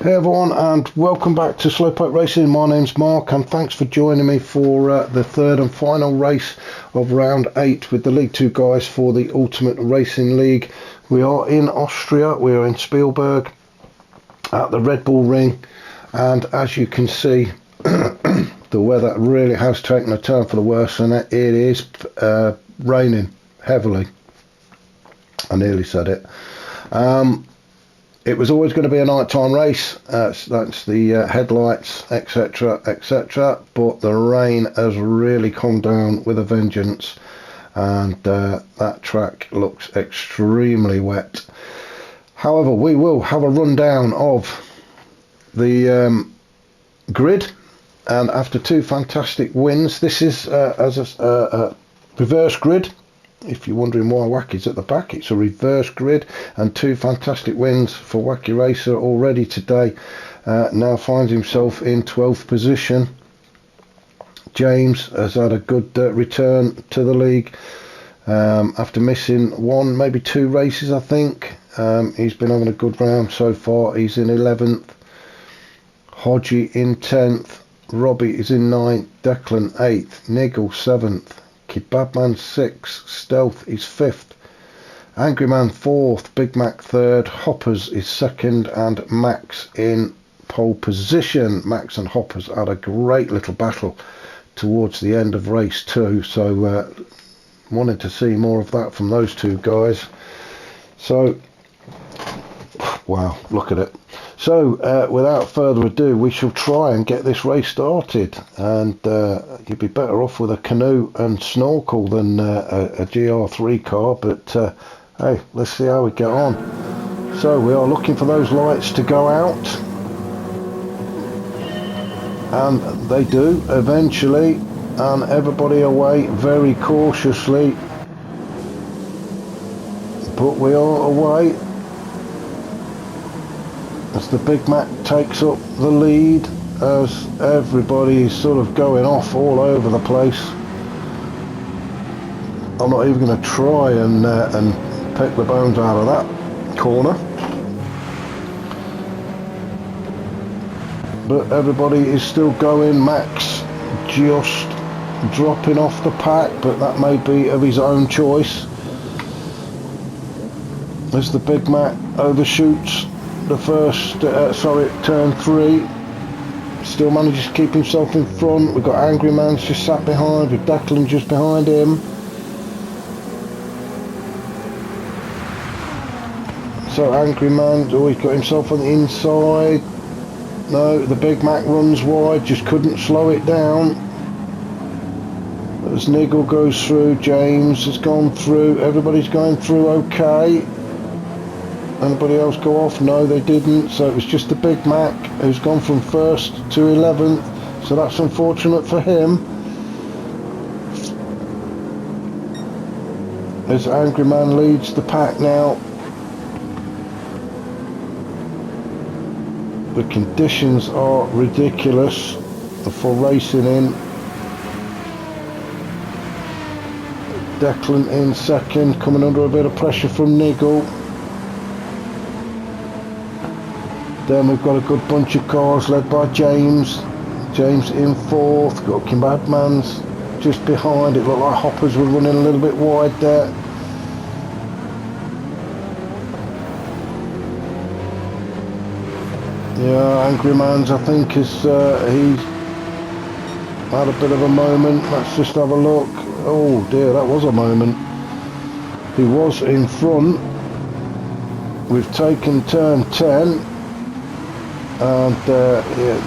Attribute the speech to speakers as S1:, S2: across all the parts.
S1: Hey everyone, and welcome back to Slowpoke Racing. My name's Mark, and thanks for joining me for the third and final race of round 8 with the League 2 guys for the Ultimate Racing League. We are in Austria, we are in Spielberg at the Red Bull Ring, and as you can see the weather really has taken a turn for the worse, and it is raining heavily. I nearly said it. It was always going to be a nighttime race, that's the headlights, etc, etc, but the rain has really come down with a vengeance, and that track looks extremely wet. However, we will have a rundown of the grid, and after two fantastic wins, this is as a reverse grid. If you're wondering why Wacky's at the back, it's a reverse grid, and two fantastic wins for Wacky Racer already today. Now finds himself in 12th position. James has had a good return to the league after missing one, maybe two races, I think. He's been having a good round so far. He's in 11th. Hodgie in 10th. Robbie is in 9th. Declan 8th. Niggle 7th. Kebabman 6th, Stealth is 5th, Angry Man 4th, Big Mac 3rd, Hoppers is 2nd, and Max in pole position. Max and Hoppers had a great little battle towards the end of race 2, so wanted to see more of that from those two guys. So, wow, look at it. So, without further ado, we shall try and get this race started, and you'd be better off with a canoe and snorkel than a GR3 car, but hey, let's see how we get on. So, we are looking for those lights to go out, and they do eventually, and everybody away very cautiously, but we are away as the Big Mac takes up the lead, as everybody is sort of going off all over the place. I'm not even going to try and pick the bones out of that corner, but everybody is still going. Max just dropping off the pack, but that may be of his own choice, as the Big Mac overshoots the first, turn 3, still manages to keep himself in front. We've got Angry Man's just sat behind, with Declan just behind him. So Angry Man, he's got himself on the inside. No, the Big Mac runs wide, just couldn't slow it down. As Niggle goes through, James has gone through, everybody's going through okay. Anybody else go off? No, they didn't. So it was just the Big Mac who's gone from 1st to 11th. So that's unfortunate for him. As Angry Man leads the pack now. The conditions are ridiculous for racing in. Declan in 2nd, coming under a bit of pressure from Niggle. Then we've got a good bunch of cars led by James. James in 4th, got Kebabman's just behind. It looked like Hoppers were running a little bit wide there. Yeah, Angry Man's, I think, he's had a bit of a moment. Let's just have a look. Oh dear, that was a moment. He was in front. We've taken turn 10. And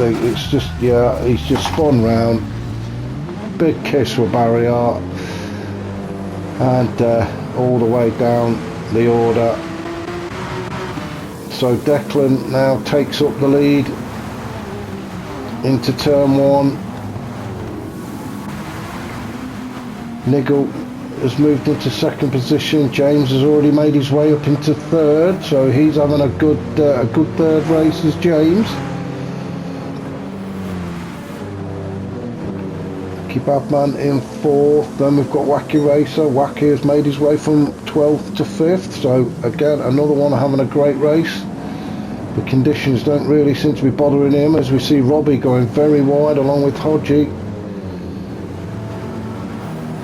S1: it's just, he's just spun round. Big kiss for barrier, and all the way down the order. So Declan now takes up the lead into turn 1. Niggle has moved into 2nd position. James has already made his way up into 3rd, so he's having a good 3rd race as James. Kebabman in 4th. Then we've got Wacky Racer. Wacky has made his way from 12th to 5th, so again another one having a great race. The conditions don't really seem to be bothering him, as we see Robbie going very wide along with Hodgie.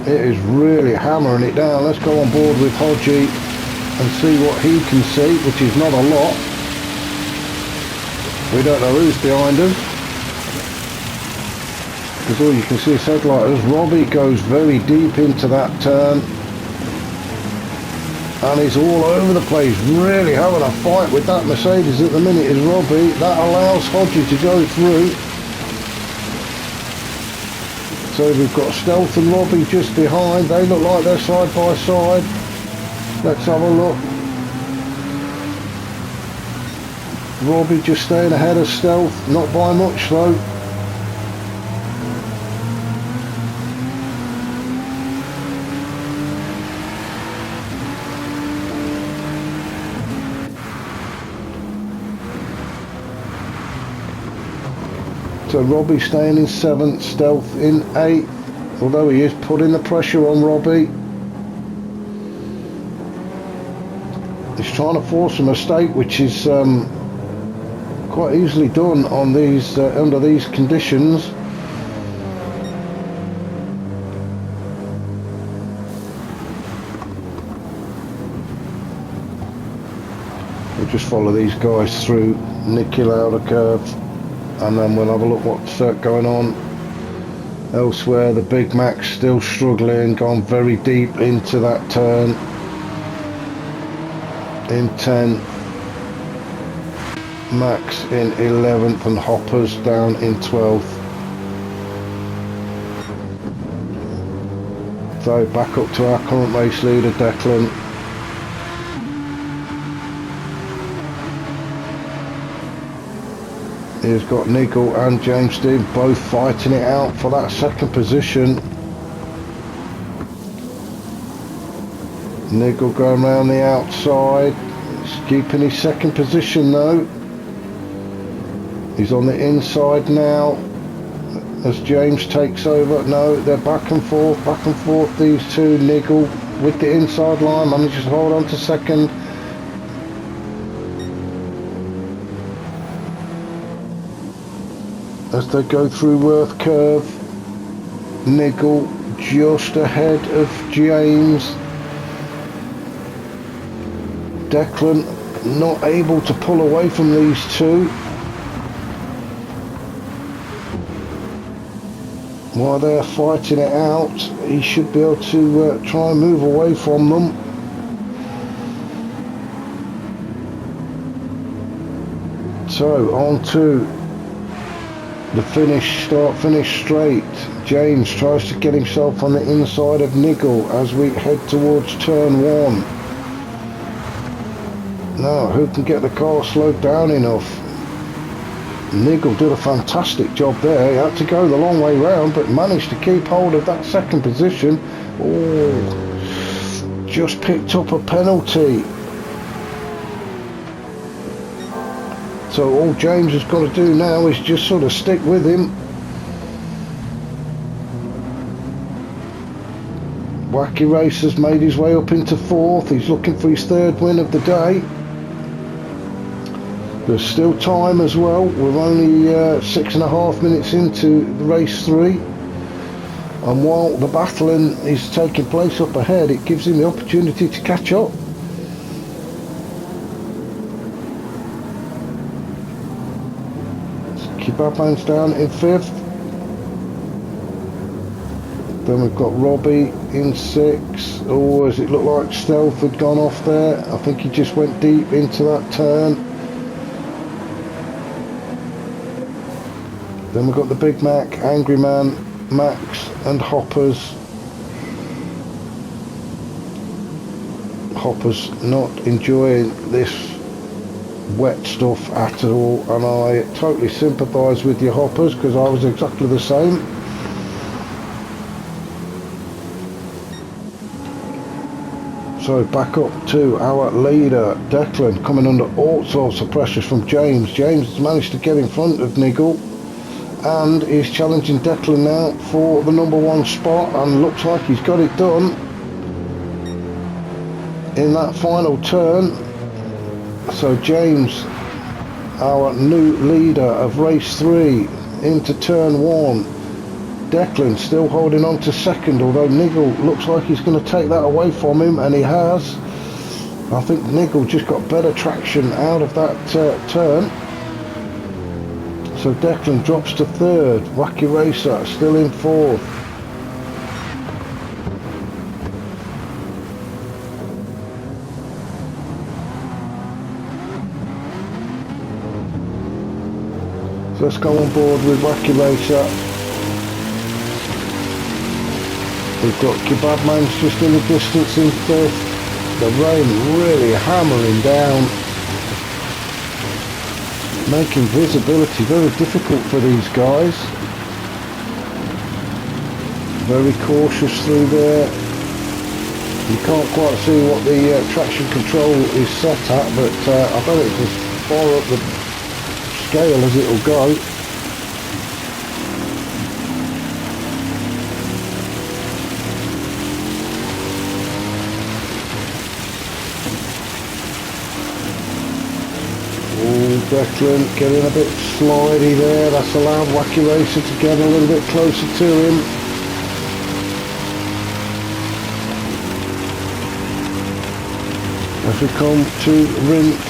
S1: It is really hammering it down. Let's go on board with Hodgie and see what he can see, which is not a lot. We don't know who's behind him, because all you can see is headlight as Robbie goes very deep into that turn. And he's all over the place, really having a fight with that Mercedes at the minute is Robbie. That allows Hodgie to go through. So we've got Stealth and Robbie just behind. They look like they're side by side. Let's have a look. Robbie just staying ahead of Stealth, not by much though. So Robbie staying in 7th, Stealth in 8th, although he is putting the pressure on Robbie. He's trying to force a mistake, which is quite easily done on these under these conditions. We'll just follow these guys through Nicky Lauda curve, and then we'll have a look what's going on elsewhere. The Big Mac's still struggling, gone very deep into that turn in 10. Max in 11th and Hoppers down in 12th. So back up to our current race leader, Declan. He's got Nigel and James Dean both fighting it out for that second position. Nigel going around the outside. He's keeping his second position though. He's on the inside now as James takes over. No, they're back and forth these two. Nigel with the inside line, manages to hold on to second. As they go through Worth curve, Nigel just ahead of James. Declan not able to pull away from these two. While they're fighting it out, he should be able to try and move away from them. So on to the finish straight. James tries to get himself on the inside of Nigel as we head towards turn 1. Now, who can get the car slowed down enough? Nigel did a fantastic job there. He had to go the long way round, but managed to keep hold of that second position. Oh, just picked up a penalty. So all James has got to do now is just sort of stick with him. Wacky Racer's made his way up into 4th. He's looking for his 3rd win of the day. There's still time as well. We're only 6.5 minutes into race 3. And while the battling is taking place up ahead, it gives him the opportunity to catch up. Keep down in 5th. Then we've got Robbie in 6th. Oh, as it looked like Stealth had gone off there. I think he just went deep into that turn. Then we've got the Big Mac, Angry Man, Max and Hoppers. Hoppers not enjoying this wet stuff at all, and I totally sympathise with you, Hoppers, because I was exactly the same. So back up to our leader, Declan, coming under all sorts of pressures from James. James has managed to get in front of Nigel and is challenging Declan now for the number 1 spot, and looks like he's got it done in that final turn. So James our new leader of race 3 into turn 1. Declan still holding on to second, although Nigel looks like he's going to take that away from him, and he has. I think Nigel just got better traction out of that turn. So Declan drops to third. Wacky Racer still in fourth. So let's go on board with Wacky Racer. We've got Kebab Man's just in the distance in fifth. The rain really hammering down, making visibility very difficult for these guys. Very cautious through there. You can't quite see what the traction control is set at, but I bet it's as far up the scale as it'll go. Declan getting a bit slidey there, that's allowed Wacky Racer to get a little bit closer to him. As we come to Rint,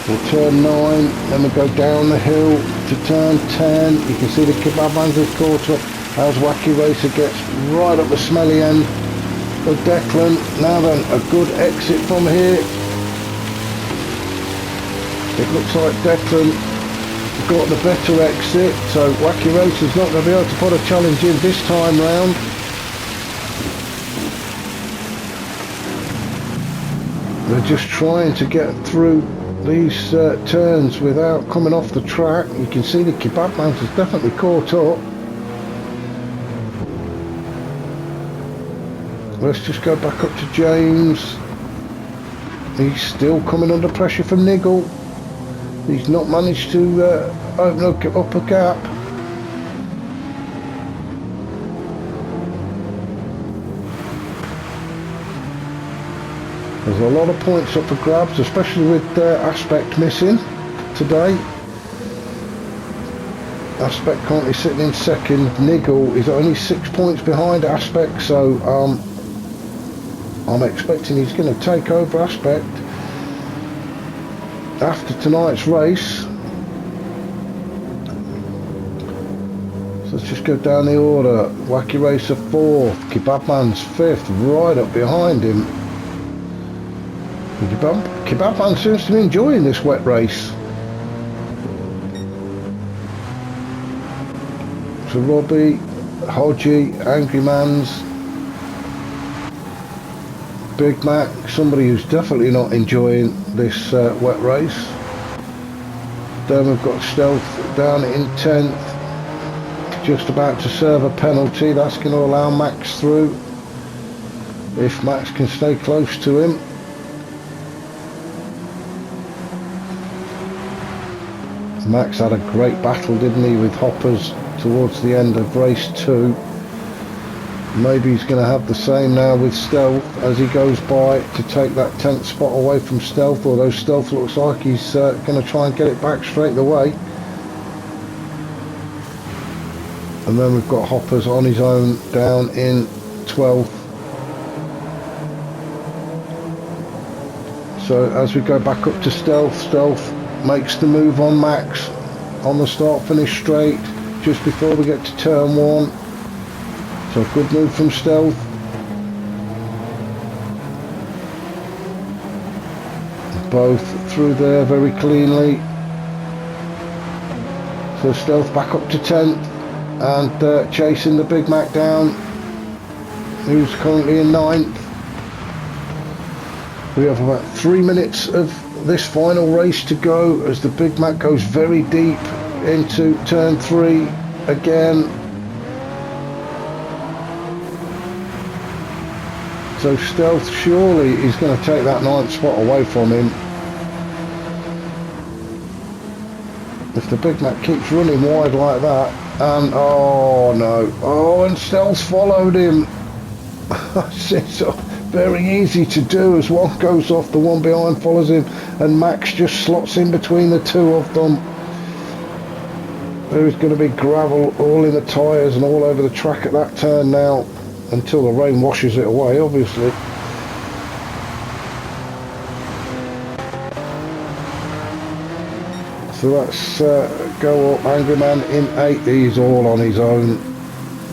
S1: we'll turn 9, then we go down the hill to turn 10. You can see the Kebab Man's has caught up as Wacky Racer gets right up the smelly end of Declan. Now then, a good exit from here. It looks like Declan got the better exit, so Wacky Racer's not going to be able to put a challenge in this time round. They're just trying to get through these turns without coming off the track. You can see the Kebab Man has definitely caught up. Let's just go back up to James. He's still coming under pressure from Nigel. He's not managed to open up a gap. There's a lot of points up for grabs, especially with Aspect missing today. Aspect currently sitting in second. Nigel is only 6 points behind Aspect, so I'm expecting he's going to take over Aspect after tonight's race. So let's just go down the order. Wacky Racer 4th, Kebab Man's 5th, right up behind him. Kebab Man seems to be enjoying this wet race. So Robbie, Hodgie, Angry Man's, Big Mac, somebody who's definitely not enjoying this wet race. Then we've got Stealth down in 10th, just about to serve a penalty. That's going to allow Max through, if Max can stay close to him. Max had a great battle, didn't he, with Hoppers towards the end of race 2. Maybe he's going to have the same now with Stealth as he goes by to take that 10th spot away from Stealth, although Stealth looks like he's going to try and get it back straight away. And then we've got Hoppers on his own down in 12th. So as we go back up to Stealth, Stealth makes the move on Max on the start finish straight just before we get to turn 1. So good move from Stealth. Both through there very cleanly. So Stealth back up to 10th and chasing the Big Mac down, who's currently in 9th. We have about 3 minutes of this final race to go as the Big Mac goes very deep into turn 3 again. So Stealth surely is going to take that 9th spot away from him. If the Big Mac keeps running wide like that, and oh no, oh, and Stealth followed him. So very easy to do. As one goes off, the one behind follows him, and Max just slots in between the two of them. There is going to be gravel all in the tyres and all over the track at that turn now, until the rain washes it away, obviously. So let's go up. Angry Man in 8th, he's all on his own,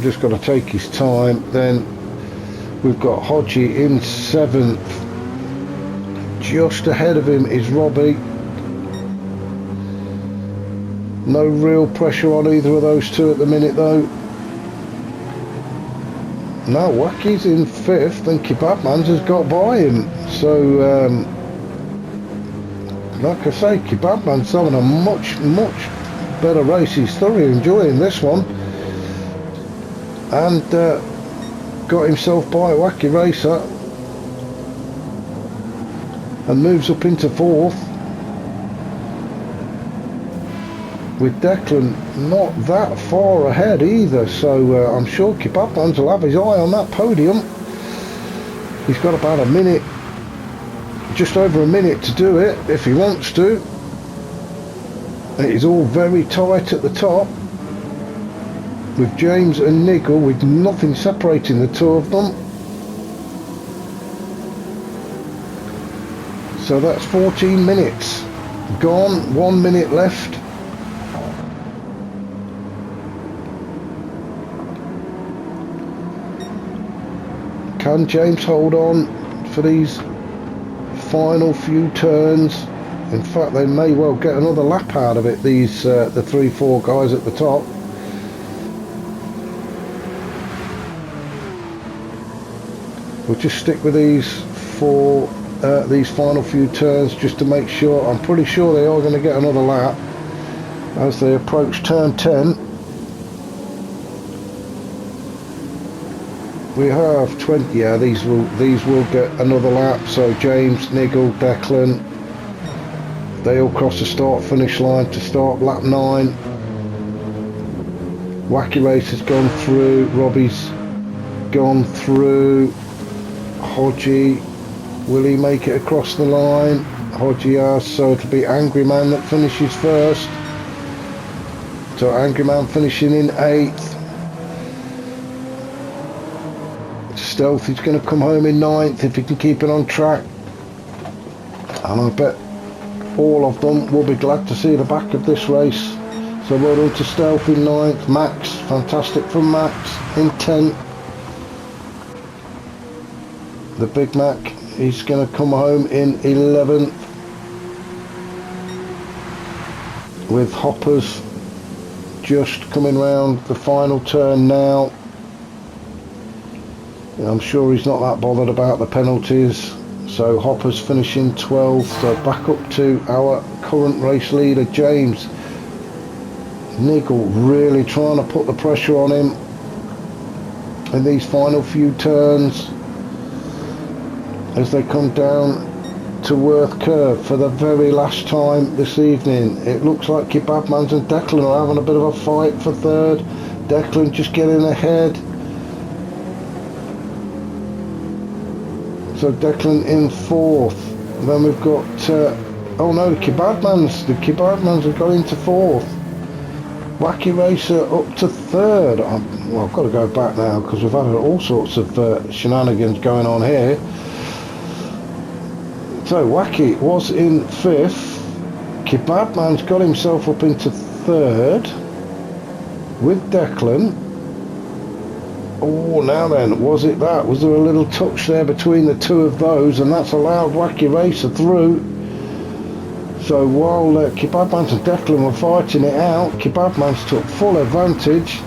S1: just got to take his time. Then we've got Hodgie in 7th, just ahead of him is Robbie. No real pressure on either of those two at the minute though. Now Wacky's in 5th and Kebabman's has got by him, so like I say, Kebabman's having a much better race. He's thoroughly enjoying this one, and got himself by Wacky Racer and moves up into 4th, with Declan not that far ahead either. So I'm sure Kebabman's will have his eye on that podium. He's got about a minute, just over a minute to do it if he wants to. It is all very tight at the top, with James and Nigel, with nothing separating the two of them. So that's 14 minutes gone, 1 minute left. Can James hold on for these final few turns? In fact, they may well get another lap out of it, these the 3-4 guys at the top. We'll just stick with these for these final few turns just to make sure. I'm pretty sure they are going to get another lap as they approach turn 10. We have 20. Yeah, these will get another lap. So James, Nigel, Declan, they all cross the start finish line to start lap 9. Wacky Race has gone through. Robbie's gone through. Hodgie, will he make it across the line? Hodgie has, so it'll be Angry Man that finishes first. So Angry Man finishing in 8th. Stealthy's going to come home in 9th if he can keep it on track, and I bet all of them will be glad to see the back of this race. So well done to Stealth in 9th. Max, fantastic from Max in 10th. The Big Mac, he's going to come home in 11th, with Hoppers just coming round the final turn now. I'm sure he's not that bothered about the penalties. So Hopper's finishing 12th, so back up to our current race leader James. Nigel really trying to put the pressure on him in these final few turns as they come down to Worth Curve for the very last time this evening. It looks like Kebabmans and Declan are having a bit of a fight for 3rd. Declan just getting ahead. So Declan in 4th. Then we've got oh no, the Kebabmans have got into 4th. Wacky Racer up to 3rd. Well, I've got to go back now because we've had all sorts of shenanigans going on here. So Wacky was in 5th. Kebabman's got himself up into 3rd with Declan. Oh, now then, was it that? Was there a little touch there between the two of those, and that's allowed Wacky Racer through? So while Kebabmans and Declan were fighting it out, Kebabmans took full advantage.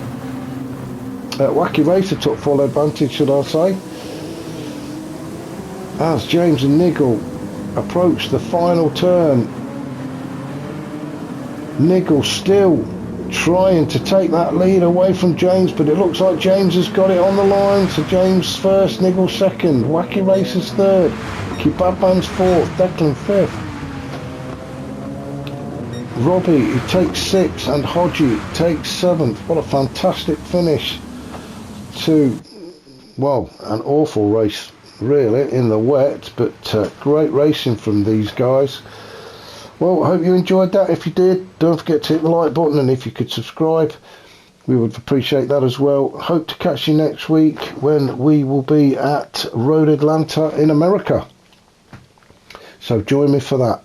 S1: Wacky Racer took full advantage, should I say, as James and Nigel approached the final turn. Nigel still trying to take that lead away from James, but it looks like James has got it on the line. So James first, Nigel second, Wacky Racer's 3rd, Kebabman's 4th, Declan 5th. Robbie, he takes 6th, and Hodgie takes 7th. What a fantastic finish to, well, an awful race really in the wet, but great racing from these guys. Well, I hope you enjoyed that. If you did, don't forget to hit the like button, and if you could subscribe, we would appreciate that as well. Hope to catch you next week when we will be at Road Atlanta in America. So join me for that.